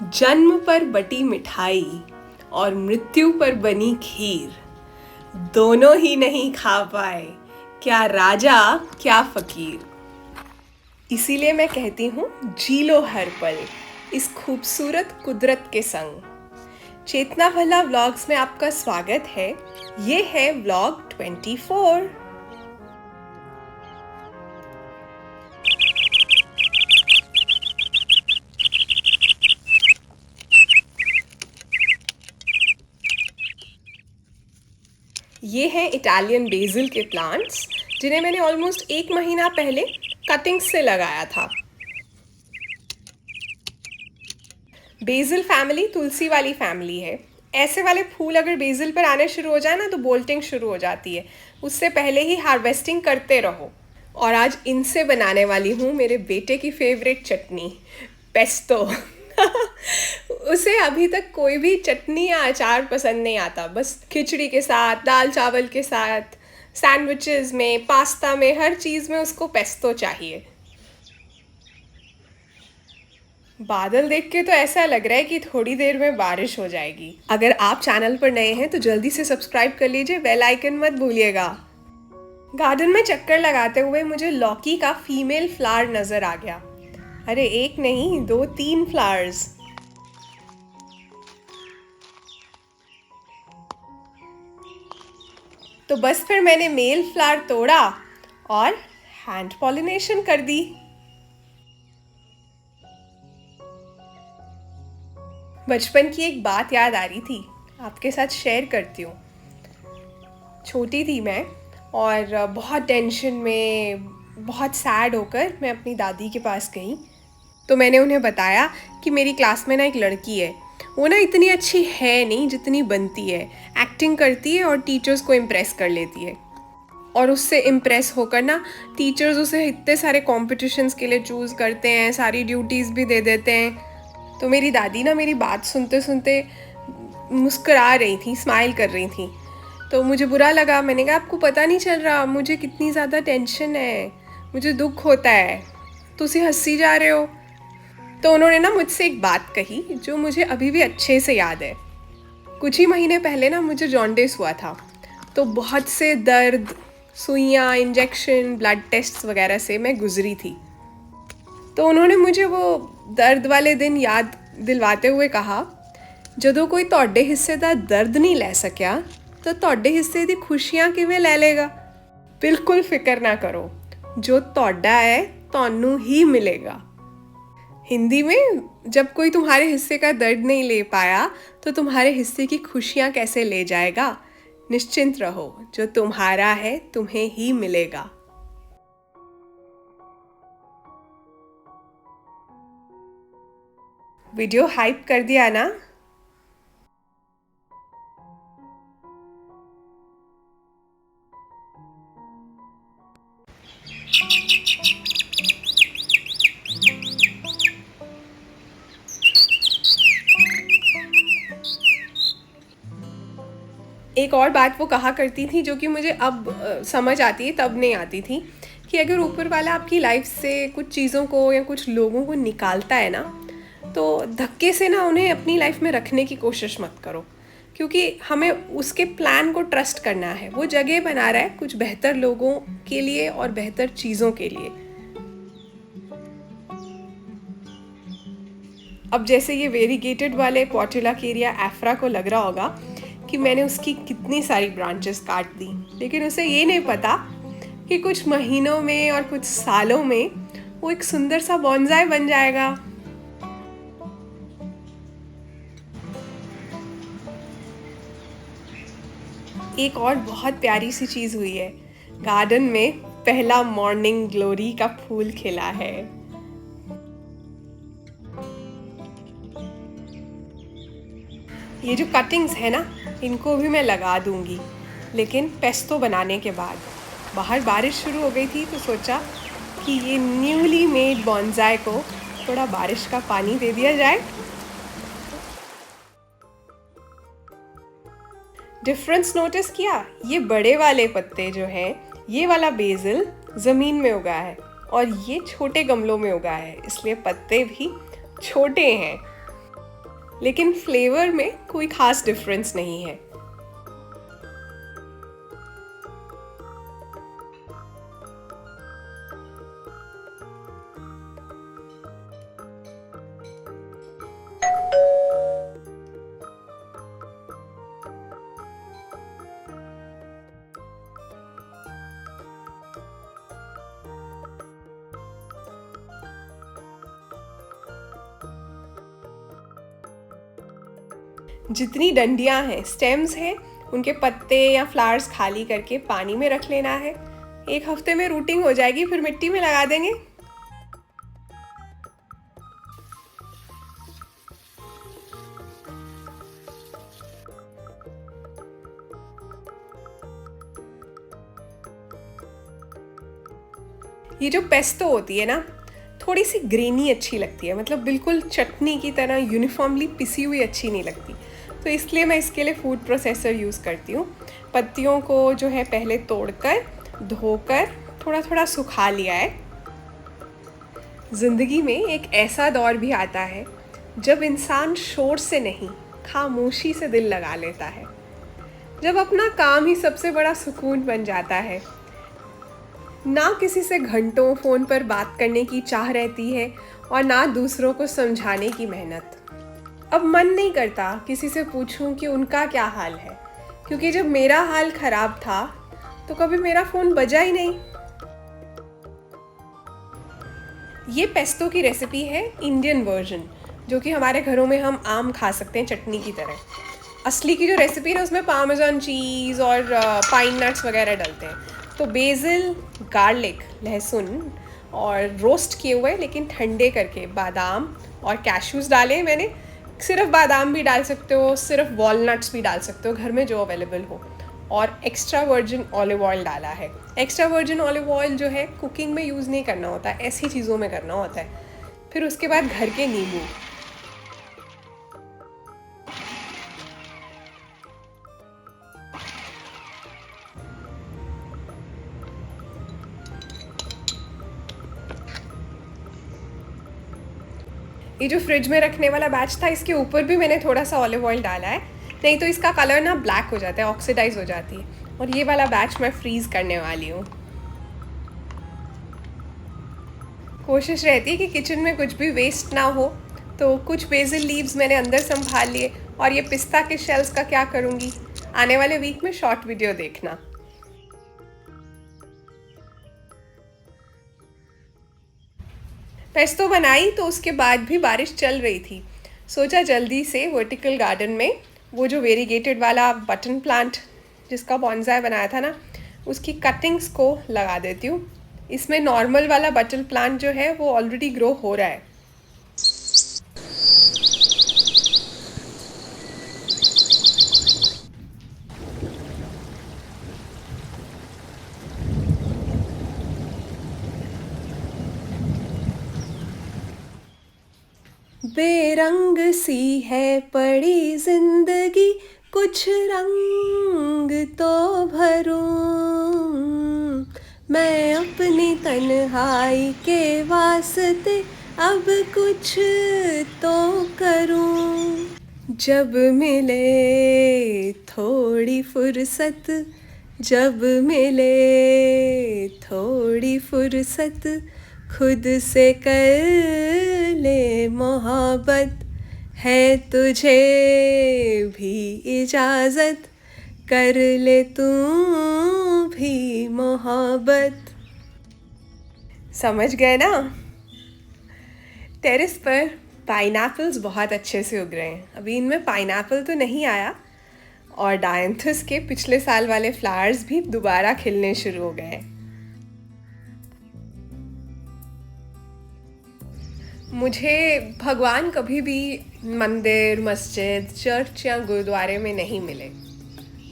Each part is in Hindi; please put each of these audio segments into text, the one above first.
जन्म पर बटी मिठाई और मृत्यु पर बनी खीर, दोनों ही नहीं खा पाए, क्या राजा क्या फकीर। इसीलिए मैं कहती हूँ, जी लो हर पल इस खूबसूरत कुदरत के संग। चेतना भला व्लॉग्स में आपका स्वागत है। ये है व्लॉग 24। ये हैं इटालियन बेसिल के प्लांट्स, जिन्हें मैंने ऑलमोस्ट 1 महीना पहले कटिंग्स से लगाया था। बेसिल फैमिली तुलसी वाली फैमिली है। ऐसे वाले फूल अगर बेसिल पर आने शुरू हो जाए ना तो बोल्टिंग शुरू हो जाती है। उससे पहले ही हार्वेस्टिंग करते रहो। और आज इनसे बनाने वाली हूँ मेरे बेटे की फेवरेट चटनी, पेस्तो। उसे अभी तक कोई भी चटनी या अचार पसंद नहीं आता, बस खिचड़ी के साथ, दाल चावल के साथ, सैंडविचेस में, पास्ता में, हर चीज़ में उसको पेस्तो चाहिए। बादल देख के तो ऐसा लग रहा है कि थोड़ी देर में बारिश हो जाएगी। अगर आप चैनल पर नए हैं तो जल्दी से सब्सक्राइब कर लीजिए, बेल आइकन मत भूलिएगा। गार्डन में चक्कर लगाते हुए मुझे लौकी का फीमेल फ्लावर नजर आ गया। अरे एक नहीं, 2-3 फ्लावर्स। तो बस फिर मैंने मेल फ्लावर तोड़ा और हैंड पॉलिनेशन कर दी। बचपन की एक बात याद आ रही थी, आपके साथ शेयर करती हूँ। छोटी थी मैं और बहुत टेंशन में, बहुत सैड होकर मैं अपनी दादी के पास गई। तो मैंने उन्हें बताया कि मेरी क्लास में ना एक लड़की है, वो ना इतनी अच्छी है नहीं जितनी बनती है, एक्टिंग करती है और टीचर्स को इम्प्रेस कर लेती है। और उससे इम्प्रेस होकर ना टीचर्स उसे इतने सारे कॉम्पिटिशन्स के लिए चूज़ करते हैं, सारी ड्यूटीज़ भी दे देते हैं। तो मेरी दादी ना मेरी बात सुनते सुनते मुस्कुरा रही थी, स्माइल कर रही थी। तो मुझे बुरा लगा। मैंने कहा, आपको पता नहीं चल रहा मुझे कितनी ज़्यादा टेंशन है, मुझे दुख होता है, तो उसे हंसी जा रहे हो। तो उन्होंने ना मुझसे एक बात कही जो मुझे अभी भी अच्छे से याद है। कुछ ही महीने पहले ना मुझे जॉन्डिस हुआ था, तो बहुत से दर्द, सुइयाँ, इंजेक्शन, ब्लड टेस्ट वगैरह से मैं गुजरी थी। तो उन्होंने मुझे वो दर्द वाले दिन याद दिलवाते हुए कहा, ਜਦੋਂ कोई ਤੁਹਾਡੇ हिस्से ਦਾ दर्द नहीं ले सकिया तो ਤੁਹਾਡੇ हिस्से दी खुशियाँ किवें ले लेगा। बिल्कुल फिक्र ना करो, जो ਤੁਹਾਡਾ है ਤੁਹਾਨੂੰ ही मिलेगा। हिंदी में, जब कोई तुम्हारे हिस्से का दर्द नहीं ले पाया तो तुम्हारे हिस्से की खुशियाँ कैसे ले जाएगा। निश्चिंत रहो, जो तुम्हारा है तुम्हें ही मिलेगा। वीडियो हाइप कर दिया ना। एक और बात वो कहा करती थी जो कि मुझे अब समझ आती है, तब नहीं आती थी, कि अगर ऊपर वाला आपकी लाइफ से कुछ चीज़ों को या कुछ लोगों को निकालता है ना, तो धक्के से ना उन्हें अपनी लाइफ में रखने की कोशिश मत करो, क्योंकि हमें उसके प्लान को ट्रस्ट करना है। वो जगह बना रहा है कुछ बेहतर लोगों के लिए और बेहतर चीज़ों के लिए। अब जैसे ये वेरीगेटेड वाले पोर्टुलाकेरिया एफ्रा को लग रहा होगा कि मैंने उसकी कितनी सारी ब्रांचेस काट दी, लेकिन उसे ये नहीं पता कि कुछ महीनों में और कुछ सालों में वो एक सुंदर सा बॉन्साई बन जाएगा। एक और बहुत प्यारी सी चीज़ हुई है, गार्डन में पहला मॉर्निंग ग्लोरी का फूल खिला है। ये जो कटिंग्स है ना, इनको भी मैं लगा दूंगी, लेकिन पेस्तो बनाने के बाद। बाहर बारिश शुरू हो गई थी तो सोचा कि ये न्यूली मेड बॉन्साई को थोड़ा बारिश का पानी दे दिया जाए। डिफरेंस नोटिस किया? ये बड़े वाले पत्ते जो हैं, ये वाला बेसिल ज़मीन में उगा है और ये छोटे गमलों में उगा है, इसलिए पत्ते भी छोटे हैं। लेकिन फ्लेवर में कोई खास डिफरेंस नहीं है। जितनी डंडियां हैं, स्टेम्स हैं, उनके पत्ते या फ्लावर्स खाली करके पानी में रख लेना है। 1 हफ्ते में रूटिंग हो जाएगी, फिर मिट्टी में लगा देंगे। ये जो पेस्टो होती है ना, थोड़ी सी ग्रेनी अच्छी लगती है, मतलब बिल्कुल चटनी की तरह यूनिफॉर्मली पिसी हुई अच्छी नहीं लगती। तो इसलिए मैं इसके लिए फूड प्रोसेसर यूज़ करती हूँ। पत्तियों को जो है पहले तोड़कर धोकर थोड़ा थोड़ा सुखा लिया है। ज़िंदगी में एक ऐसा दौर भी आता है जब इंसान शोर से नहीं, खामोशी से दिल लगा लेता है, जब अपना काम ही सबसे बड़ा सुकून बन जाता है। ना किसी से घंटों फ़ोन पर बात करने की चाह रहती है और ना दूसरों को समझाने की मेहनत। अब मन नहीं करता किसी से पूछूं कि उनका क्या हाल है, क्योंकि जब मेरा हाल ख़राब था तो कभी मेरा फ़ोन बजा ही नहीं। ये पेस्टो की रेसिपी है, इंडियन वर्जन, जो कि हमारे घरों में हम आम खा सकते हैं चटनी की तरह। असली की जो रेसिपी है उसमें पार्मेजान चीज़ और पाइन नट्स वगैरह डलते हैं। तो बेसिल, गार्लिक, लहसुन और रोस्ट किए हुए लेकिन ठंडे करके बादाम और कैश्यूज़ डाले मैंने। सिर्फ बादाम भी डाल सकते हो, सिर्फ वॉलनट्स भी डाल सकते हो, घर में जो अवेलेबल हो। और एक्स्ट्रा वर्जिन ऑलिव ऑयल डाला है। एक्स्ट्रा वर्जिन ऑलिव ऑयल जो है कुकिंग में यूज़ नहीं करना होता, ऐसी चीज़ों में करना होता है। फिर उसके बाद घर के नींबू, ये जो फ्रिज में रखने वाला बैच था इसके ऊपर भी मैंने थोड़ा सा ऑलिव ऑयल डाला है, नहीं तो इसका कलर ना ब्लैक हो जाता है, ऑक्सीडाइज हो जाती है। और ये वाला बैच मैं फ्रीज़ करने वाली हूँ। कोशिश रहती है कि किचन में कुछ भी वेस्ट ना हो, तो कुछ बेसिल लीव्स मैंने अंदर संभाल लिए। और ये पिस्ता के शेल्स का क्या करूँगी, आने वाले वीक में शॉर्ट वीडियो देखना। पेस्टो बनाई तो उसके बाद भी बारिश चल रही थी। सोचा जल्दी से वर्टिकल गार्डन में वो जो वेरीगेटेड वाला बटन प्लांट जिसका बॉन्साई बनाया था ना, उसकी कटिंग्स को लगा देती हूँ। इसमें नॉर्मल वाला बटन प्लांट जो है वो ऑलरेडी ग्रो हो रहा है। बेरंग सी है पड़ी जिंदगी, कुछ रंग तो भरूं, मैं अपनी तन्हाई के वास्ते अब कुछ तो करूं। जब मिले थोड़ी फुर्सत, जब मिले थोड़ी फुर्सत, खुद से कर ले मोहब्बत, है तुझे भी इजाज़त, कर ले तू भी मोहब्बत। समझ गए ना? टेरेस पर पाइनएप्पल्स बहुत अच्छे से उग रहे हैं। अभी इनमें पाइनएप्पल तो नहीं आया, और डायंथस के पिछले साल वाले फ्लावर्स भी दोबारा खिलने शुरू हो गए हैं। मुझे भगवान कभी भी मंदिर, मस्जिद, चर्च या गुरुद्वारे में नहीं मिले।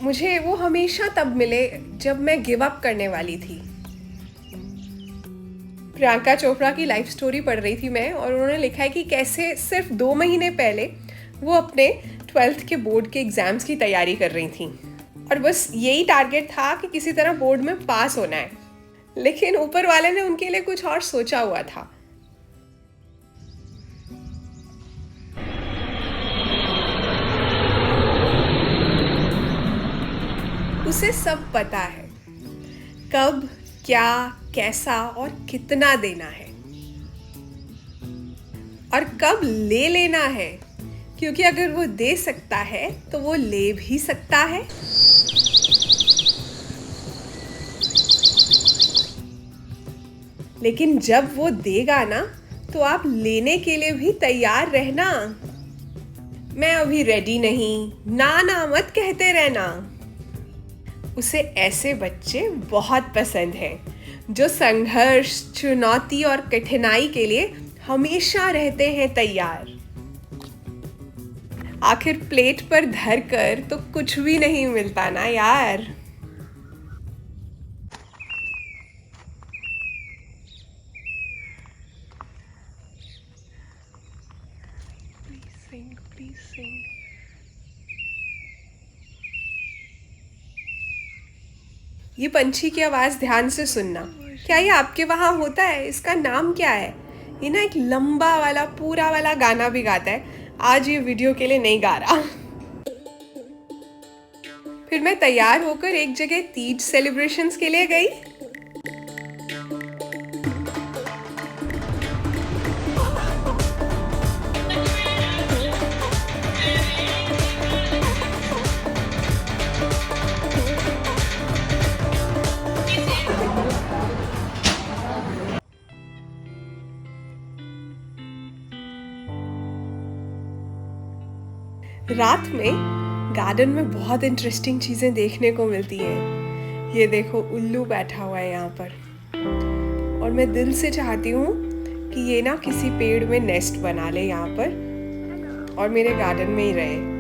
मुझे वो हमेशा तब मिले जब मैं गिव अप करने वाली थी। प्रियंका चोपड़ा की लाइफ स्टोरी पढ़ रही थी मैं, और उन्होंने लिखा है कि कैसे सिर्फ 2 महीने पहले वो अपने 12th के बोर्ड के एग्ज़ाम्स की तैयारी कर रही थी, और बस यही टारगेट था कि किसी तरह बोर्ड में पास होना है। लेकिन ऊपर वाले ने उनके लिए कुछ और सोचा हुआ था। सब पता है, कब, क्या, कैसा और कितना देना है, और कब ले लेना है, क्योंकि अगर वो दे सकता है तो वो ले भी सकता है। लेकिन जब वो देगा ना, तो आप लेने के लिए भी तैयार रहना। मैं अभी रेडी नहीं, ना ना मत कहते रहना। उसे ऐसे बच्चे बहुत पसंद हैं जो संघर्ष, चुनौती और कठिनाई के लिए हमेशा रहते हैं तैयार। आखिर प्लेट पर धर कर तो कुछ भी नहीं मिलता ना यार। Please sing. ये पंछी की आवाज़ ध्यान से सुनना। क्या ये आपके वहाँ होता है? इसका नाम क्या है? ये ना एक लंबा वाला पूरा वाला गाना भी गाता है। आज ये वीडियो के लिए नहीं गा रहा। फिर मैं तैयार होकर एक जगह तीज सेलिब्रेशंस के लिए गई। रात में गार्डन में बहुत इंटरेस्टिंग चीज़ें देखने को मिलती हैं। ये देखो, उल्लू बैठा हुआ है यहाँ पर, और मैं दिल से चाहती हूँ कि ये ना किसी पेड़ में नेस्ट बना ले यहाँ पर और मेरे गार्डन में ही रहे।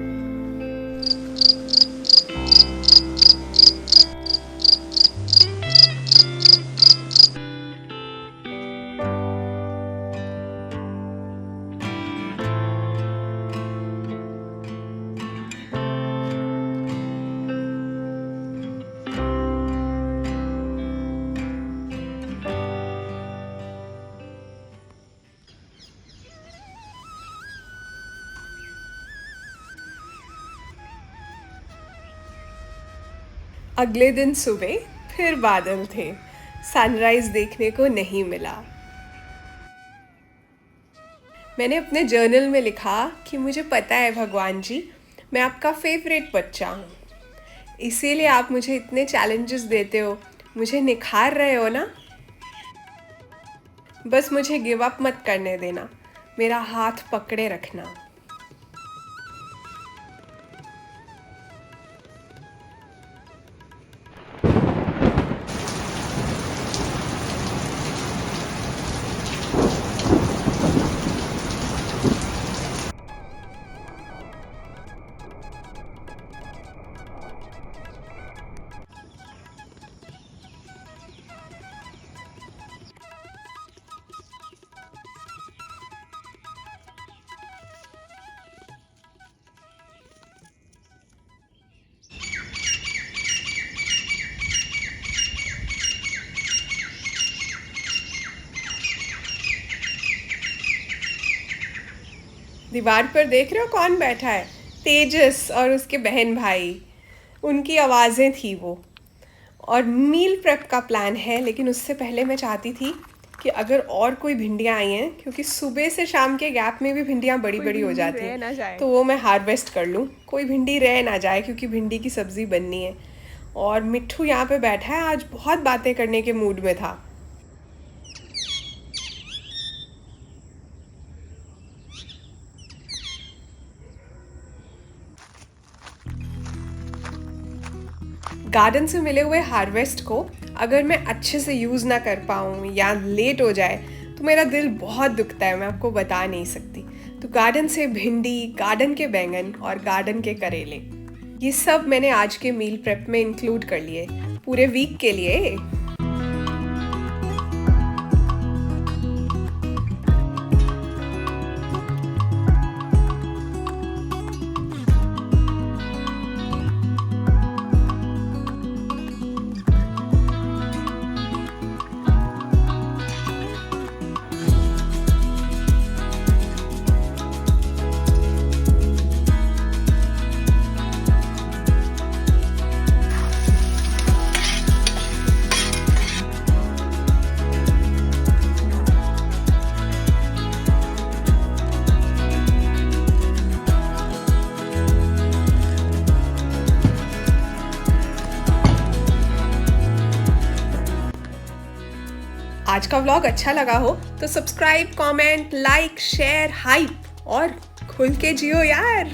अगले दिन सुबह फिर बादल थे, सनराइज देखने को नहीं मिला। मैंने अपने जर्नल में लिखा कि मुझे पता है भगवान जी, मैं आपका फेवरेट बच्चा हूँ, इसीलिए आप मुझे इतने चैलेंजेस देते हो, मुझे निखार रहे हो ना। बस मुझे गिव अप मत करने देना, मेरा हाथ पकड़े रखना। दीवार पर देख रहे हो कौन बैठा है? तेजस और उसके बहन भाई, उनकी आवाज़ें थी वो। और मील प्रेप का प्लान है, लेकिन उससे पहले मैं चाहती थी कि अगर और कोई भिंडियाँ आई हैं, क्योंकि सुबह से शाम के गैप में भी भिंडियाँ बड़ी बड़ी हो जाती हैं, तो वो मैं हार्वेस्ट कर लूँ। कोई भिंडी रह ना जाए, क्योंकि भिंडी की सब्ज़ी बननी है। और मिट्ठू यहाँ पे बैठा है, आज बहुत बातें करने के मूड में था। गार्डन से मिले हुए हार्वेस्ट को अगर मैं अच्छे से यूज़ ना कर पाऊँ या लेट हो जाए तो मेरा दिल बहुत दुखता है, मैं आपको बता नहीं सकती। तो गार्डन से भिंडी, गार्डन के बैंगन और गार्डन के करेले, ये सब मैंने आज के मील प्रेप में इंक्लूड कर लिए पूरे वीक के लिए। आज का व्लॉग अच्छा लगा हो तो subscribe, comment, like, share, hype और खुल के जियो यार।